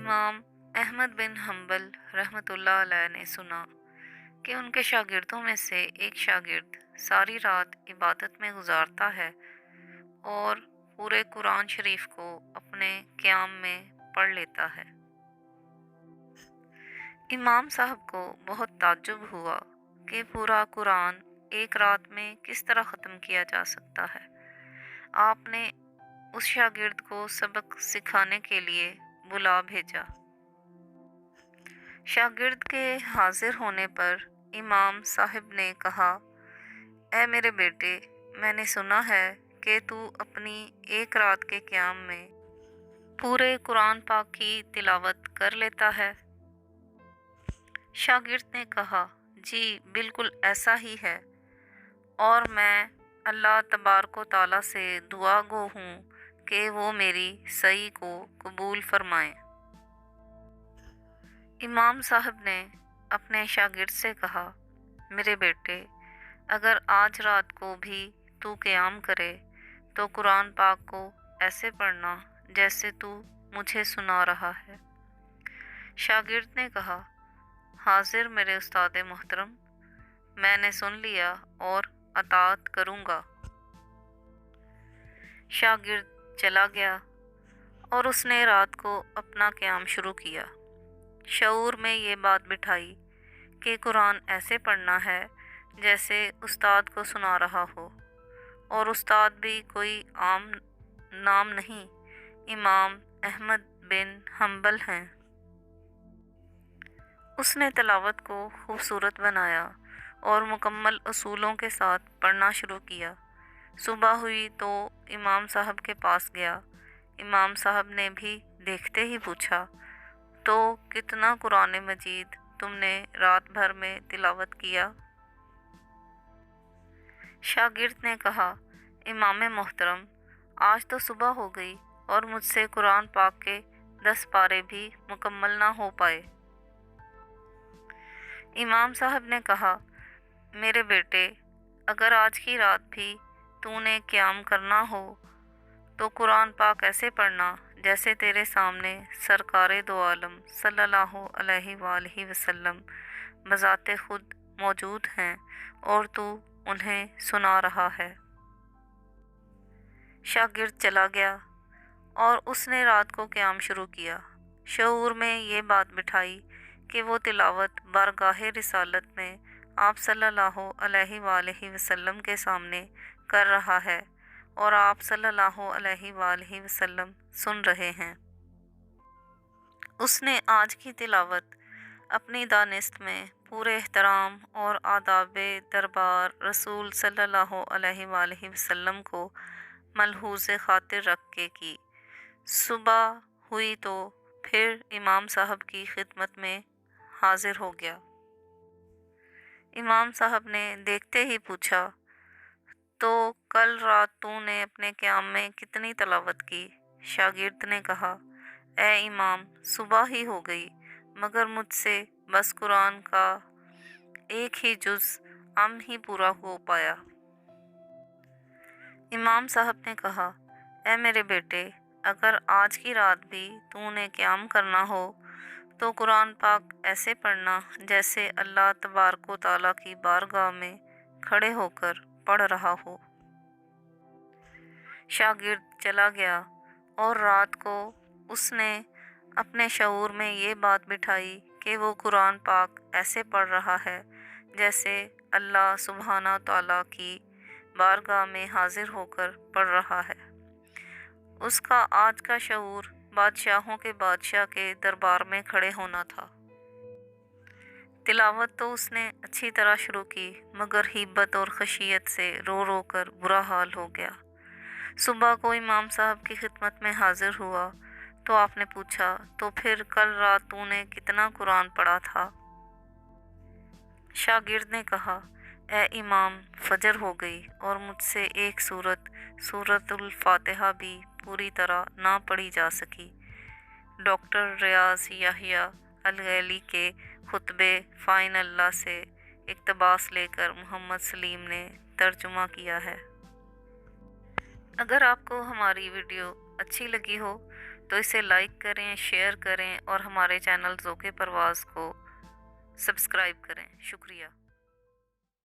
इमाम अहमद बिन हम्बल रहमतुल्लाह अलैह ने सुना कि उनके शागिर्दों में से एक शागिर्द सारी रात इबादत में गुजारता है और पूरे कुरान शरीफ को अपने क़याम में पढ़ लेता है। इमाम साहब को बहुत ताज्जुब हुआ कि पूरा कुरान एक रात में किस तरह ख़त्म किया जा सकता है। आपने उस शागिर्द को सबक सिखाने के लिए बुला भेजा। शागिर्द के हाजिर होने पर इमाम साहब ने कहा, ऐ मेरे बेटे, मैंने सुना है कि तू अपनी एक रात के क़याम में पूरे कुरान पाक की तिलावत कर लेता है। शागिर्द ने कहा, जी बिल्कुल ऐसा ही है, और मैं अल्लाह तबारक व तआला से दुआ गो हूँ कि वो मेरी सई को कबूल फरमाएं। इमाम साहब ने अपने शागिर्द से कहा, मेरे बेटे, अगर आज रात को भी तू क़याम करे तो कुरान पाक को ऐसे पढ़ना जैसे तू मुझे सुना रहा है। शागिर्द ने कहा, हाजिर मेरे उस्ताद मोहतरम, मैंने सुन लिया और अतात करूँगा। शागिर्द चला गया और उसने रात को अपना क़याम शुरू किया। शऊर में ये बात बिठाई कि कुरान ऐसे पढ़ना है जैसे उस्ताद को सुना रहा हो, और उस्ताद भी कोई आम नाम नहीं, इमाम अहमद बिन हम्बल हैं। उसने तिलावत को खूबसूरत बनाया और मुकम्मल असूलों के साथ पढ़ना शुरू किया। सुबह हुई तो इमाम साहब के पास गया। इमाम साहब ने भी देखते ही पूछा, तो कितना कुरान मजीद तुमने रात भर में तिलावत किया? शागिर्द ने कहा, इमाम मोहतरम, आज तो सुबह हो गई और मुझसे कुरान पाक के 10 पारे भी मुकम्मल ना हो पाए। इमाम साहब ने कहा, मेरे बेटे, अगर आज की रात भी तूने क़याम करना हो तो कुरान पाक ऐसे पढ़ना जैसे तेरे सामने सरकारे दो आलम सल्लल्लाहु अलैहि वसल्लम बज़ाते खुद मौजूद हैं और तू उन्हें सुना रहा है। शागिर्द चला गया और उसने रात को क़याम शुरू किया। शऊर में ये बात बिठाई कि वो तिलावत बारगाहे रिसालत में आप सल्लल्लाहु अलैहि वसल्लम के सामने कर रहा है और आप सल्लल्लाहु अलैहि वसल्लम सुन रहे हैं। उसने आज की तिलावत अपनी दानिस्त में पूरे एहतराम और आदाब दरबार रसूल सल्लल्लाहु अलैहि वसल्लम को मलहूज़ ख़ातिर रख के की। सुबह हुई तो फिर इमाम साहब की खिदमत में हाजिर हो गया। इमाम साहब ने देखते ही पूछा, तो कल रात तूने अपने क़याम में कितनी तिलावत की? शागिर्द ने कहा, ए इमाम, सुबह ही हो गई, मगर मुझसे बस कुरान का एक ही जुज़ अम ही पूरा हो पाया। इमाम साहब ने कहा, ए मेरे बेटे, अगर आज की रात भी तूने क़याम करना हो तो कुरान पाक ऐसे पढ़ना जैसे अल्लाह तबारक व तआला की बारगाह में खड़े होकर पढ़ रहा हो। शागिर्द चला गया और रात को उसने अपने शऊर में ये बात बिठाई कि वो कुरान पाक ऐसे पढ़ रहा है जैसे अल्लाह सुब्हाना तआला की बारगाह में हाजिर होकर पढ़ रहा है। उसका आज का शऊर बादशाहों के बादशाह के दरबार में खड़े होना था। तिलावत तो उसने अच्छी तरह शुरू की, मगर हिब्बत और खशियत से रो रो कर बुरा हाल हो गया। सुबह को इमाम साहब की खिदमत में हाजिर हुआ तो आपने पूछा, तो फिर कल रात तूने कितना कुरान पढ़ा था? शागिर्द ने कहा, ए इमाम, फजर हो गई और मुझसे एक सूरतुल फातिहा भी पूरी तरह ना पढ़ी जा सकी। डॉक्टर रियाज याहिया अलगैली के खुतबे फ़ाइन अल्लाह से इक़्तिबास लेकर मोहम्मद सलीम ने तर्जुमा किया है। अगर आपको हमारी वीडियो अच्छी लगी हो तो इसे लाइक करें, शेयर करें और हमारे चैनल ज़ोक़े परवाज़ को सब्सक्राइब करें। शुक्रिया।